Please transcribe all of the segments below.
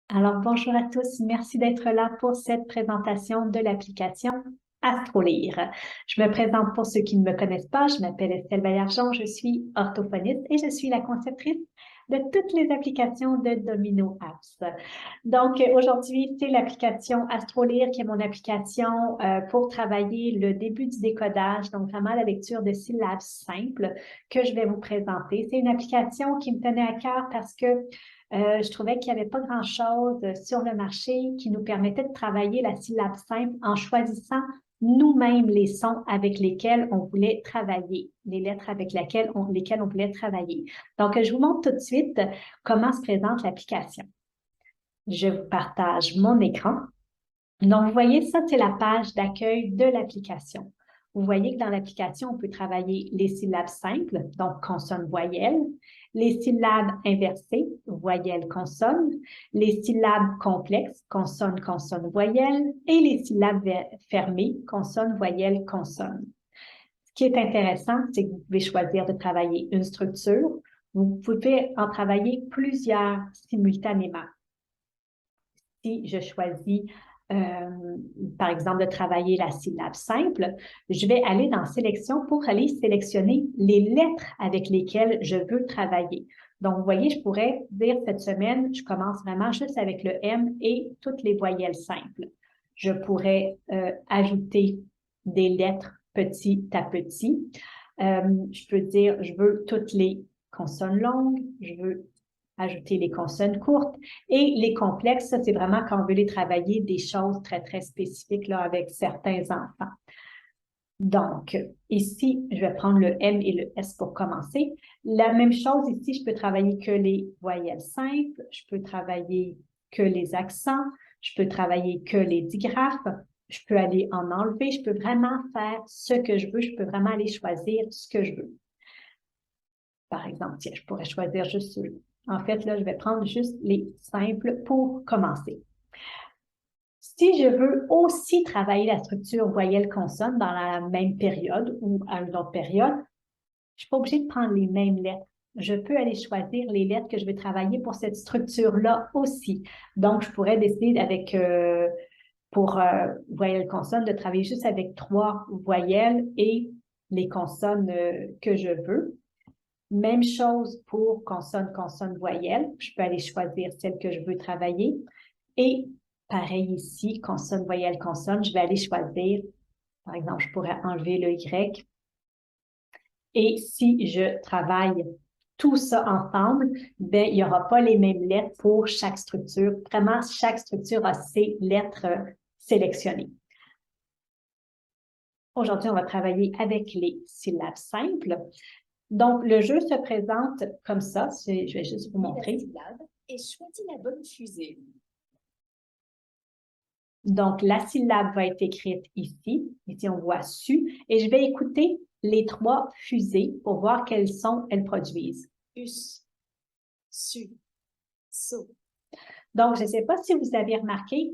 Alors, bonjour à tous. Merci d'être là pour cette présentation de l'application AstroLire. Je me présente pour ceux qui ne me connaissent pas. Je m'appelle Estelle Baillargeon. Je suis orthophoniste et je suis la conceptrice de toutes les applications de Domino Apps. Donc, aujourd'hui, c'est l'application AstroLire qui est mon application pour travailler le début du décodage, donc vraiment la lecture de syllabes simples que je vais vous présenter. C'est une application qui me tenait à cœur parce que je trouvais qu'il n'y avait pas grand-chose sur le marché qui nous permettait de travailler la syllabe simple en choisissant nous-mêmes les sons avec lesquels on voulait travailler, les lettres avec lesquelles on voulait travailler. Donc, je vous montre tout de suite comment se présente l'application. Je vous partage mon écran. Donc, vous voyez, ça, c'est la page d'accueil de l'application. Vous voyez que dans l'application, on peut travailler les syllabes simples, donc consonne-voyelle, les syllabes inversées, voyelle-consonne, les syllabes complexes, consonne-consonne-voyelle, et les syllabes fermées, consonne-voyelle-consonne. Ce qui est intéressant, c'est que vous pouvez choisir de travailler une structure. Vous pouvez en travailler plusieurs simultanément. Si je choisis, par exemple, de travailler la syllabe simple, je vais aller dans Sélection pour aller sélectionner les lettres avec lesquelles je veux travailler. Donc, vous voyez, je pourrais dire cette semaine, je commence vraiment juste avec le M et toutes les voyelles simples. Je pourrais ajouter des lettres petit à petit. Je peux dire, je veux toutes les consonnes longues, je veux ajouter les consonnes courtes. Et les complexes, ça, c'est vraiment quand on veut les travailler des choses très, très spécifiques là, avec certains enfants. Donc, ici, je vais prendre le M et le S pour commencer. La même chose ici, je peux travailler que les voyelles simples, je peux travailler que les accents, je peux travailler que les digraphes, je peux aller en enlever, je peux vraiment faire ce que je veux, je peux vraiment aller choisir ce que je veux. Par exemple, tiens, je pourrais choisir juste ceux. En fait, là, je vais prendre juste les simples pour commencer. Si je veux aussi travailler la structure voyelle-consonne dans la même période ou à une autre période, je ne suis pas obligée de prendre les mêmes lettres. Je peux aller choisir les lettres que je vais travailler pour cette structure-là aussi. Donc, je pourrais décider pour voyelle-consonne de travailler juste avec 3 voyelles et les consonnes que je veux. Même chose pour consonne, consonne, voyelle. Je peux aller choisir celle que je veux travailler. Et pareil ici, consonne, voyelle, consonne, je vais aller choisir, par exemple, je pourrais enlever le Y. Et si je travaille tout ça ensemble, ben, il n'y aura pas les mêmes lettres pour chaque structure. Vraiment, chaque structure a ses lettres sélectionnées. Aujourd'hui, on va travailler avec les syllabes simples. Donc, le jeu se présente comme ça. Je vais juste vous montrer. Et choisis la bonne fusée. Donc, la syllabe va être écrite ici. Ici, on voit su. Et je vais écouter les 3 fusées pour voir quels sons elles produisent. Us, su, so. Donc, je ne sais pas si vous avez remarqué,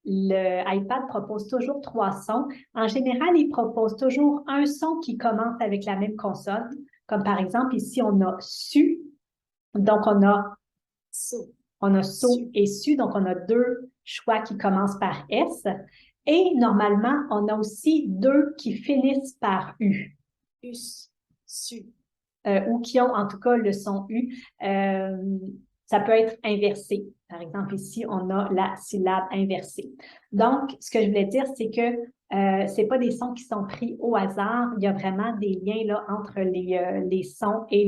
le iPad propose toujours 3 sons. En général, il propose toujours un son qui commence avec la même consonne. Comme par exemple, ici, on a su. Donc, on a So. so et su. Donc, on a 2 choix qui commencent par S. Et normalement, on a aussi 2 qui finissent par U. Us, su. Ou qui ont en tout cas le son U. Ça peut être inversé. Par exemple, ici, on a la syllabe inversée. Donc, ce que je voulais dire, c'est que ce n'est pas des sons qui sont pris au hasard. Il y a vraiment des liens là, entre les sons et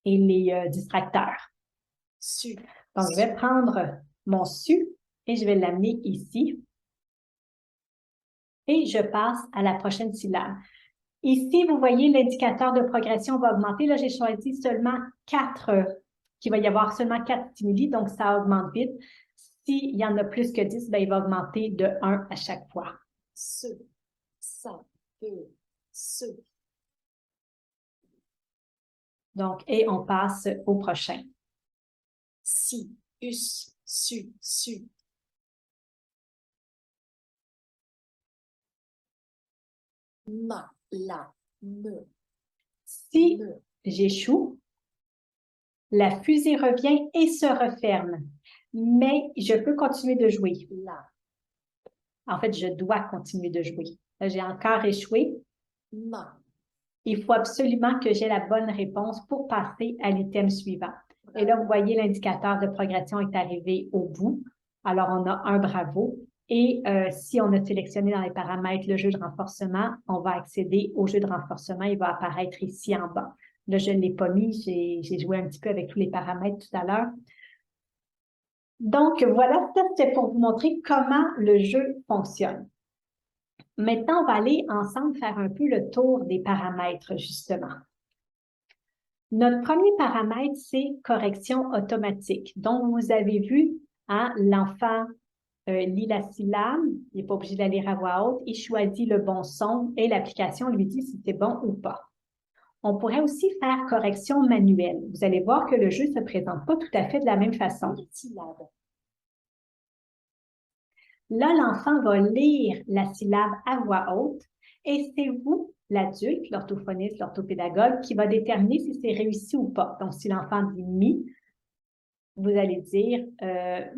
les distracteurs. Su. Donc, je vais prendre mon su et je vais l'amener ici. Et je passe à la prochaine syllabe. Ici, vous voyez, l'indicateur de progression va augmenter. Là, j'ai choisi seulement 4, qu'il va y avoir seulement 4 stimuli, donc ça augmente vite. S'il y en a plus que 10, ben, il va augmenter de 1 à chaque fois. Ce, ça, peu, ce. Donc, et on passe au prochain. Si, us, su, su. Ma, la, me. Si j'échoue, La fusée revient et se referme. Mais je peux continuer de jouer. La. En fait, je dois continuer de jouer. Là, j'ai encore échoué. Ma. Il faut absolument que j'ai la bonne réponse pour passer à l'item suivant. Et là, vous voyez, l'indicateur de progression est arrivé au bout. Alors, on a un bravo. Et si on a sélectionné dans les paramètres le jeu de renforcement, on va accéder au jeu de renforcement. Il va apparaître ici en bas. Là, je ne l'ai pas mis. J'ai joué un petit peu avec tous les paramètres tout à l'heure. Donc, voilà, ça, c'est pour vous montrer comment le jeu fonctionne. Maintenant, on va aller ensemble faire un peu le tour des paramètres, justement. Notre premier paramètre, c'est correction automatique. Donc, vous avez vu, hein, l'enfant lit la syllabe, il n'est pas obligé d'aller à voix haute, il choisit le bon son et l'application lui dit si c'est bon ou pas. On pourrait aussi faire correction manuelle. Vous allez voir que le jeu ne se présente pas tout à fait de la même façon. Syllabe. Là, l'enfant va lire la syllabe à voix haute et c'est vous, l'adulte, l'orthophoniste, l'orthopédagogue, qui va déterminer si c'est réussi ou pas. Donc, si l'enfant dit « mi », vous allez dire,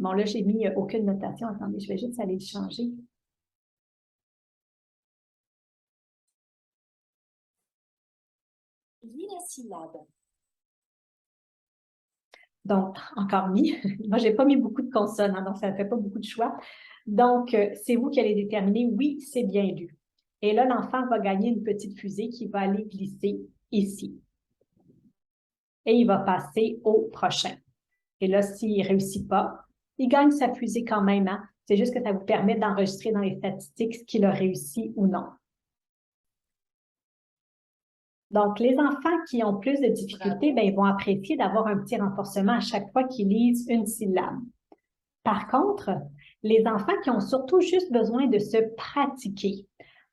bon là, j'ai mis aucune notation. Attendez, je vais juste aller le changer. Lis la syllabe. Donc, encore mis. Moi, j'ai pas mis beaucoup de consonnes, hein, donc ça ne fait pas beaucoup de choix. Donc, c'est vous qui allez déterminer, oui, c'est bien lu. Et là, l'enfant va gagner une petite fusée qui va aller glisser ici. Et il va passer au prochain. Et là, s'il ne réussit pas, il gagne sa fusée quand même. Hein? C'est juste que ça vous permet d'enregistrer dans les statistiques ce qu'il a réussi ou non. Donc, les enfants qui ont plus de difficultés, ben, ils vont apprécier d'avoir un petit renforcement à chaque fois qu'ils lisent une syllabe. Par contre, les enfants qui ont surtout juste besoin de se pratiquer,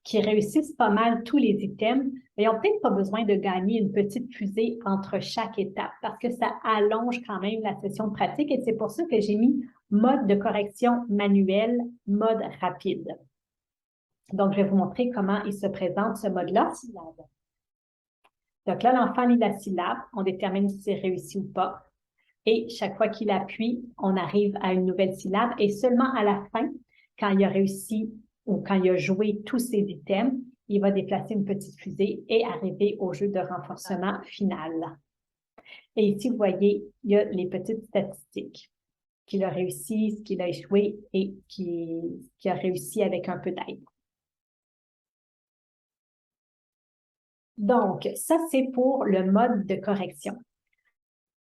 qui réussissent pas mal tous les items, ils n'ont peut-être pas besoin de gagner une petite fusée entre chaque étape parce que ça allonge quand même la session de pratique et c'est pour ça que j'ai mis mode de correction manuel, mode rapide. Donc, je vais vous montrer comment il se présente ce mode-là. Donc là, l'enfant lit la syllabe, on détermine si c'est réussi ou pas. Et chaque fois qu'il appuie, on arrive à une nouvelle syllabe. Et seulement à la fin, quand il a réussi ou quand il a joué tous ses items, il va déplacer une petite fusée et arriver au jeu de renforcement final. Et ici, vous voyez, il y a les petites statistiques qu'il a réussi, ce qu'il a échoué et qui a réussi avec un peu d'aide. Donc, ça, c'est pour le mode de correction.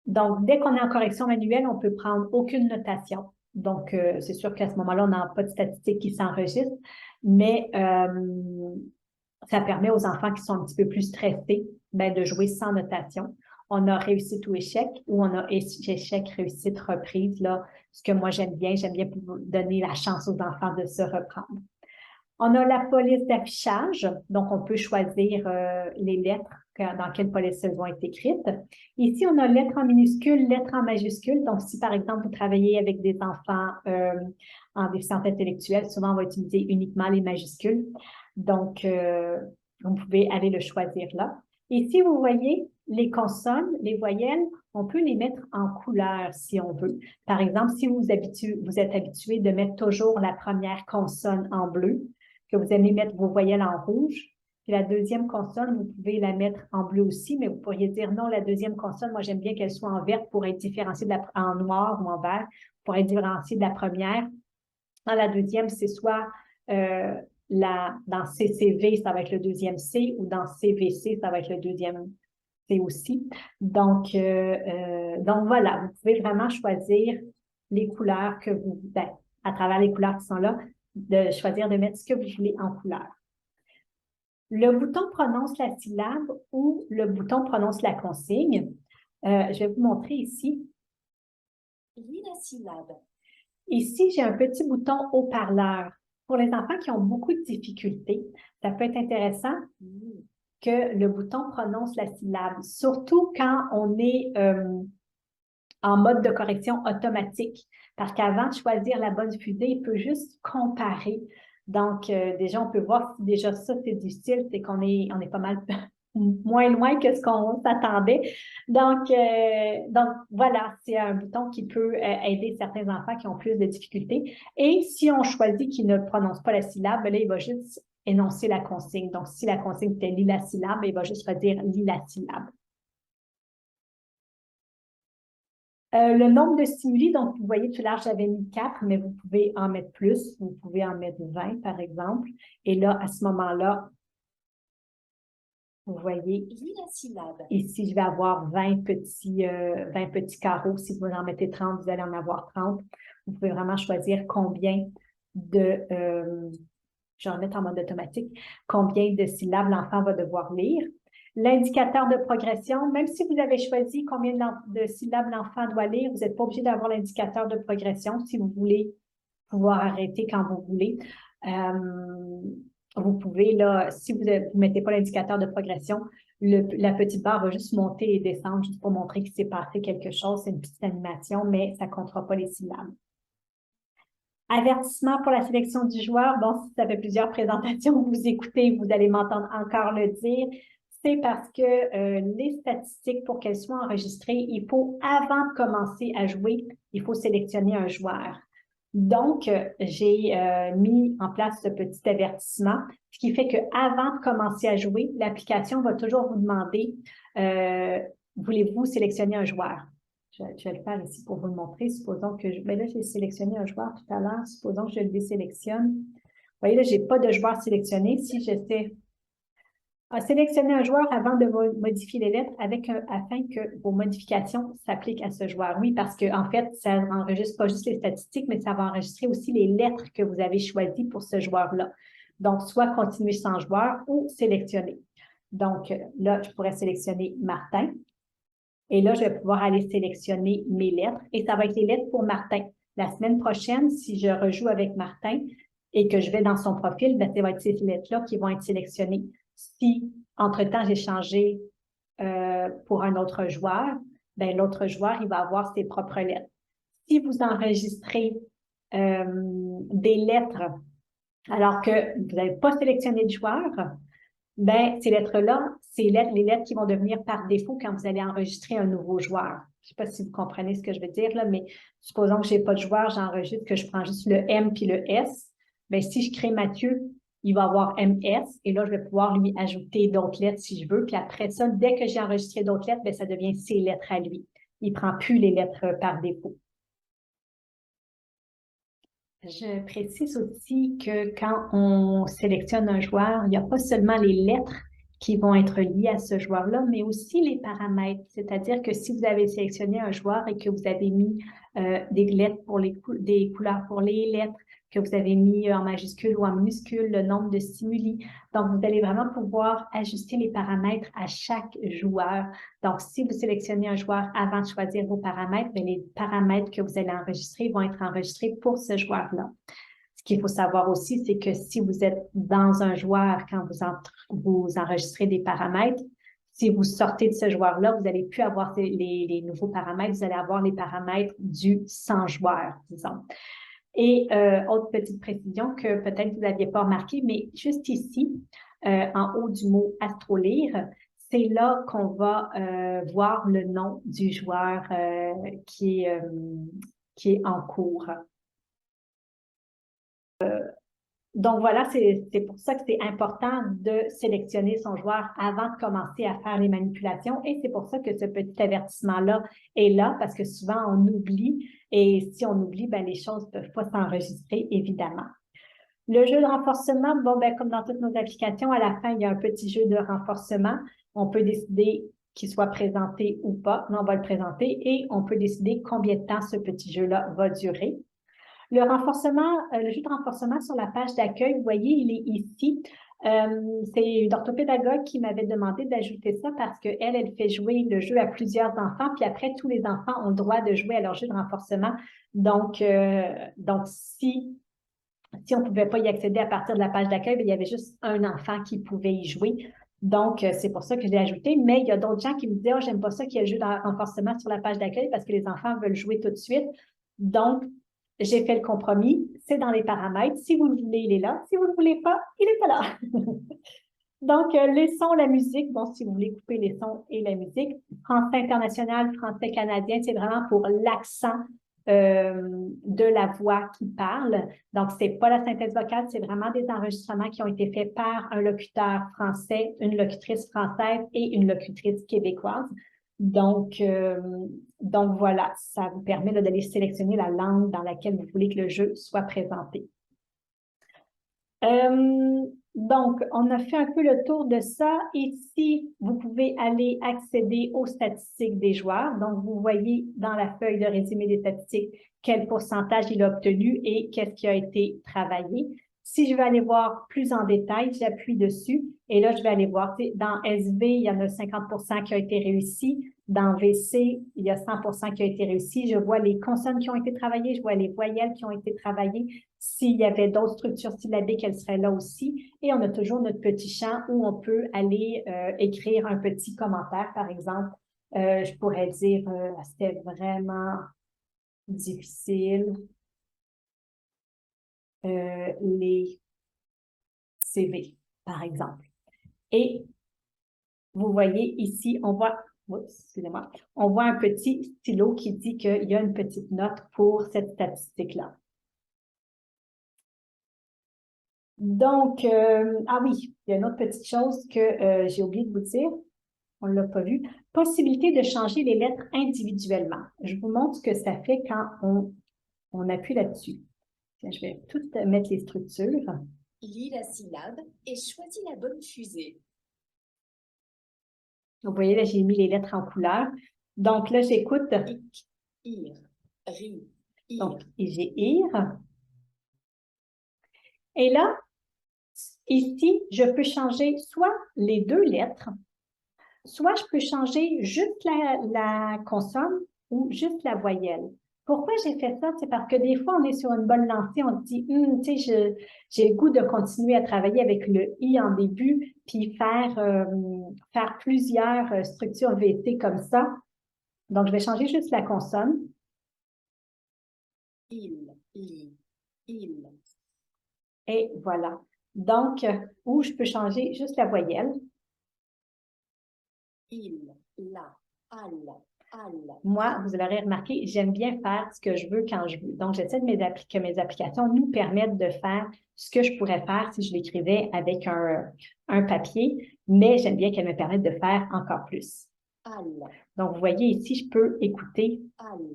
Donc, dès qu'on est en correction manuelle, on peut prendre aucune notation. Donc, c'est sûr qu'à ce moment-là, on n'a pas de statistiques qui s'enregistrent, mais ça permet aux enfants qui sont un petit peu plus stressés de jouer sans notation. On a réussite ou échec, ou on a échec, réussite, reprise. Là, ce que moi, j'aime bien pour donner la chance aux enfants de se reprendre. On a la police d'affichage, donc on peut choisir les lettres dans quelle police elles vont être écrites. Ici, on a lettres en minuscules, lettres en majuscules. Donc, si par exemple, vous travaillez avec des enfants en déficience intellectuelle, souvent on va utiliser uniquement les majuscules. Donc, vous pouvez aller le choisir là. Ici, vous voyez les consonnes, les voyelles, on peut les mettre en couleur si on veut. Par exemple, si vous êtes habitué de mettre toujours la première consonne en bleu, que vous aimez mettre vos voyelles en rouge. Puis la deuxième consonne, vous pouvez la mettre en bleu aussi, mais vous pourriez dire non, la deuxième consonne, moi j'aime bien qu'elle soit en vert pour être différenciée en noir ou en vert, pour être différenciée de la première. Dans la deuxième, c'est soit dans CCV, ça va être le deuxième C, ou dans CVC, ça va être le deuxième C aussi. Donc voilà, vous pouvez vraiment choisir les couleurs que vous, à travers les couleurs qui sont là, de choisir de mettre ce que vous voulez en couleur. Le bouton prononce la syllabe ou le bouton prononce la consigne. Je vais vous montrer ici. Lis la syllabe. Ici, j'ai un petit bouton haut-parleur. Pour les enfants qui ont beaucoup de difficultés, ça peut être intéressant que le bouton prononce la syllabe, surtout quand on est en mode de correction automatique. Parce qu'avant de choisir la bonne fusée, il peut juste comparer. Donc, déjà, on peut voir si déjà ça, c'est difficile, c'est qu'on est pas mal moins loin que ce qu'on s'attendait. Donc, voilà, c'est un bouton qui peut aider certains enfants qui ont plus de difficultés. Et si on choisit qu'ils ne prononcent pas la syllabe, là, il va juste énoncer la consigne. Donc, si la consigne était lis la syllabe, il va juste redire lis la syllabe. Le nombre de stimuli, donc vous voyez tout à l'heure, j'avais mis 4, mais vous pouvez en mettre plus. Vous pouvez en mettre 20, par exemple. Et là, à ce moment-là, vous voyez, Lis la syllabe. ici, je vais avoir 20 petits carreaux. Si vous en mettez 30, vous allez en avoir 30. Vous pouvez vraiment choisir combien de, je vais en mettre en mode automatique, combien de syllabes l'enfant va devoir lire. L'indicateur de progression, même si vous avez choisi combien de syllabes l'enfant doit lire, vous n'êtes pas obligé d'avoir l'indicateur de progression si vous voulez pouvoir arrêter quand vous voulez. Vous pouvez, là, si vous ne mettez pas l'indicateur de progression, la petite barre va juste monter et descendre juste pour montrer qu'il s'est passé quelque chose. C'est une petite animation, mais ça ne comptera pas les syllabes. Avertissement pour la sélection du joueur. Bon, si ça fait plusieurs présentations que vous écoutez, vous allez m'entendre encore le dire. C'est parce que les statistiques, pour qu'elles soient enregistrées, il faut, avant de commencer à jouer, il faut sélectionner un joueur. Donc, j'ai mis en place ce petit avertissement, ce qui fait qu'avant de commencer à jouer, l'application va toujours vous demander voulez-vous sélectionner un joueur? Je vais le faire ici pour vous le montrer. Supposons que là, j'ai sélectionné un joueur tout à l'heure. Supposons que je le désélectionne. Vous voyez, là, je n'ai pas de joueur sélectionné. Si j'essaie à sélectionner un joueur avant de modifier les lettres afin que vos modifications s'appliquent à ce joueur. Oui, parce que en fait, ça n'enregistre pas juste les statistiques, mais ça va enregistrer aussi les lettres que vous avez choisies pour ce joueur-là. Donc, soit continuer sans joueur ou sélectionner. Donc, là, je pourrais sélectionner Martin. Et là, je vais pouvoir aller sélectionner mes lettres et ça va être les lettres pour Martin. La semaine prochaine, si je rejoue avec Martin et que je vais dans son profil, ben, ça va être ces lettres-là qui vont être sélectionnées. Si, entre-temps, j'ai changé pour un autre joueur, ben, l'autre joueur, il va avoir ses propres lettres. Si vous enregistrez des lettres alors que vous n'avez pas sélectionné de joueur, ben, ces lettres-là, c'est les lettres qui vont devenir par défaut quand vous allez enregistrer un nouveau joueur. Je ne sais pas si vous comprenez ce que je veux dire, là, mais supposons que je n'ai pas de joueur, j'enregistre que je prends juste le M puis le S. Ben, si je crée Mathieu, il va avoir MS et là, je vais pouvoir lui ajouter d'autres lettres si je veux. Puis après ça, dès que j'ai enregistré d'autres lettres, ben, ça devient ses lettres à lui. Il ne prend plus les lettres par défaut. Je précise aussi que quand on sélectionne un joueur, il n'y a pas seulement les lettres qui vont être liées à ce joueur-là, mais aussi les paramètres. C'est-à-dire que si vous avez sélectionné un joueur et que vous avez mis des lettres pour des couleurs pour les lettres, que vous avez mis en majuscule ou en minuscule le nombre de stimuli. Donc, vous allez vraiment pouvoir ajuster les paramètres à chaque joueur. Donc, si vous sélectionnez un joueur avant de choisir vos paramètres, bien, les paramètres que vous allez enregistrer vont être enregistrés pour ce joueur-là. Ce qu'il faut savoir aussi, c'est que si vous êtes dans un joueur, quand vous enregistrez des paramètres, si vous sortez de ce joueur-là, vous n'allez plus avoir les nouveaux paramètres, vous allez avoir les paramètres du sans joueur, disons. Et autre petite précision que peut-être vous n'aviez pas remarqué, mais juste ici, en haut du mot astrolire, c'est là qu'on va voir le nom du joueur qui est en cours. Donc voilà, c'est pour ça que c'est important de sélectionner son joueur avant de commencer à faire les manipulations et c'est pour ça que ce petit avertissement-là est là parce que souvent on oublie et si on oublie, ben, les choses ne peuvent pas s'enregistrer évidemment. Le jeu de renforcement, bon, ben, comme dans toutes nos applications, à la fin, il y a un petit jeu de renforcement. On peut décider qu'il soit présenté ou pas, mais on va le présenter et on peut décider combien de temps ce petit jeu-là va durer. Le jeu de renforcement sur la page d'accueil, vous voyez, il est ici. C'est une orthopédagogue qui m'avait demandé d'ajouter ça parce qu'elle fait jouer le jeu à plusieurs enfants, puis après, tous les enfants ont le droit de jouer à leur jeu de renforcement. Donc si on ne pouvait pas y accéder à partir de la page d'accueil, il y avait juste un enfant qui pouvait y jouer. Donc, c'est pour ça que je l'ai ajouté. Mais il y a d'autres gens qui me disaient, oh, j'aime pas ça qu'il y ait le jeu de renforcement sur la page d'accueil parce que les enfants veulent jouer tout de suite. Donc, j'ai fait le compromis. C'est dans les paramètres. Si vous le voulez, il est là. Si vous ne le voulez pas, il n'est pas là. Donc, les sons, la musique, bon, si vous voulez couper les sons et la musique, français international, français canadien, c'est vraiment pour l'accent de la voix qui parle. Donc, c'est pas la synthèse vocale, c'est vraiment des enregistrements qui ont été faits par un locuteur français, une locutrice française et une locutrice québécoise. Donc, voilà, ça vous permet d'aller sélectionner la langue dans laquelle vous voulez que le jeu soit présenté. Donc, on a fait un peu le tour de ça. Ici, vous pouvez aller accéder aux statistiques des joueurs. Donc, vous voyez dans la feuille de résumé des statistiques quel pourcentage il a obtenu et qu'est-ce qui a été travaillé. Si je veux aller voir plus en détail, j'appuie dessus et là, je vais aller voir, dans SV, il y en a 50% qui a été réussi. Dans VC, il y a 100% qui a été réussi. Je vois les consonnes qui ont été travaillées, je vois les voyelles qui ont été travaillées. S'il y avait d'autres structures syllabiques, elles seraient là aussi. Et on a toujours notre petit champ où on peut aller écrire un petit commentaire, par exemple. Je pourrais dire, c'était vraiment difficile. Les CV, par exemple. Et vous voyez ici, on voit, excusez-moi, on voit un petit stylo qui dit qu'il y a une petite note pour cette statistique-là. Donc, ah oui, il y a une autre petite chose que j'ai oublié de vous dire. On ne l'a pas vu. Possibilité de changer les lettres individuellement. Je vous montre ce que ça fait quand on appuie là-dessus. Je vais tout mettre les structures. Lis la syllabe et choisis la bonne fusée. Vous voyez, là, j'ai mis les lettres en couleur. Donc, là, j'écoute. Ic, ir, ri, ir. Donc, j'ai ir. Et là, ici, je peux changer soit les deux lettres, soit je peux changer juste la consonne ou juste la voyelle. Pourquoi j'ai fait ça? C'est parce que des fois, on est sur une bonne lancée, on se dit, tu sais, j'ai le goût de continuer à travailler avec le I en début, puis faire plusieurs structures VT comme ça. Donc, je vais changer juste la consonne. Il, li, il. Et voilà. Donc, ou je peux changer juste la voyelle. Il, la, al, al. Moi, vous l'aurez remarqué, j'aime bien faire ce que je veux quand je veux. Donc, j'essaie que mes applications nous permettent de faire ce que je pourrais faire si je l'écrivais avec un papier, mais j'aime bien qu'elles me permettent de faire encore plus. Al. Donc, vous voyez ici, je peux écouter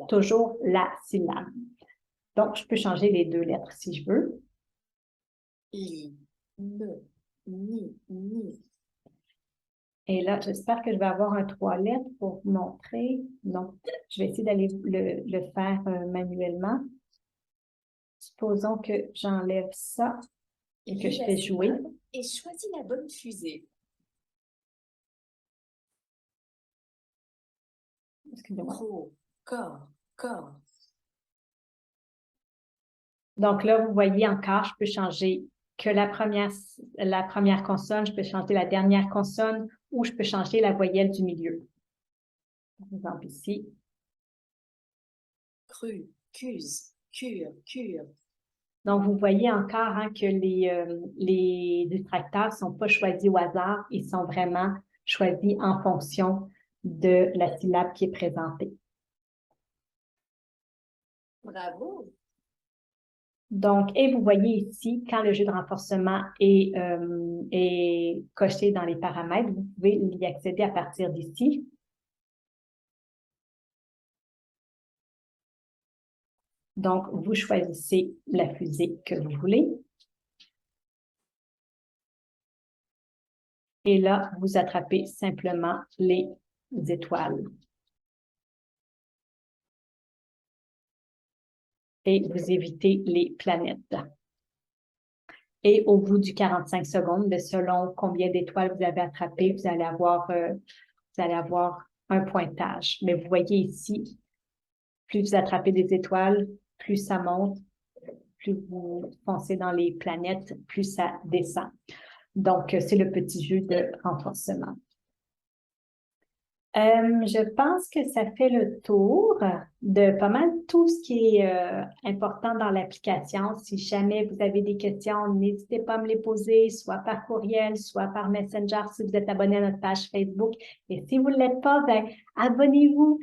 toujours la syllabe. Donc, je peux changer les deux lettres si je veux. Li, me, ni. Et là, j'espère que je vais avoir un 3 lettres pour vous montrer. Non, je vais essayer d'aller le faire manuellement. Supposons que j'enlève ça et que je fais jouer. Et choisis la bonne fusée. Excusez-moi. Corps. Donc là, vous voyez encore, je peux changer que la première consonne, je peux changer la dernière consonne ou je peux changer la voyelle du milieu. Par exemple ici. Cru, cuse, cure. Donc, vous voyez encore que les distracteurs ne sont pas choisis au hasard, ils sont vraiment choisis en fonction de la syllabe qui est présentée. Bravo! Donc, et vous voyez ici, quand le jeu de renforcement est coché dans les paramètres, vous pouvez y accéder à partir d'ici. Donc, vous choisissez la fusée que vous voulez. Et là, vous attrapez simplement les étoiles. Et vous évitez les planètes. Et au bout du 45 secondes, selon combien d'étoiles vous avez attrapé, vous allez avoir un pointage. Mais vous voyez ici, plus vous attrapez des étoiles, plus ça monte, plus vous foncez dans les planètes, plus ça descend. Donc, c'est le petit jeu de renforcement. Je pense que ça fait le tour de pas mal tout ce qui est important dans l'application. Si jamais vous avez des questions, n'hésitez pas à me les poser, soit par courriel, soit par Messenger si vous êtes abonné à notre page Facebook. Et si vous ne l'êtes pas, ben, abonnez-vous.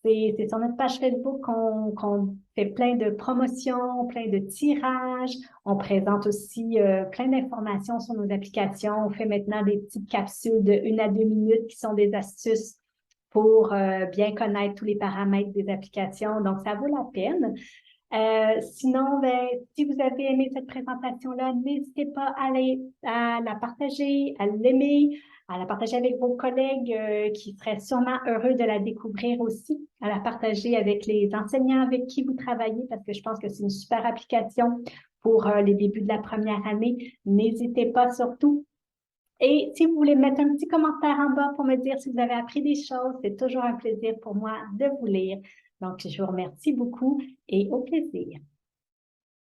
C'est sur notre page Facebook qu'on fait plein de promotions, plein de tirages. On présente aussi plein d'informations sur nos applications. On fait maintenant des petites capsules de 1 à 2 minutes qui sont des astuces pour bien connaître tous les paramètres des applications. Donc, ça vaut la peine. Sinon, ben, si vous avez aimé cette présentation-là, n'hésitez pas à la partager, à l'aimer, à la partager avec vos collègues qui seraient sûrement heureux de la découvrir aussi, à la partager avec les enseignants avec qui vous travaillez parce que je pense que c'est une super application pour les débuts de la première année. N'hésitez pas surtout. Et si vous voulez mettre un petit commentaire en bas pour me dire si vous avez appris des choses, c'est toujours un plaisir pour moi de vous lire. Donc, je vous remercie beaucoup et au plaisir.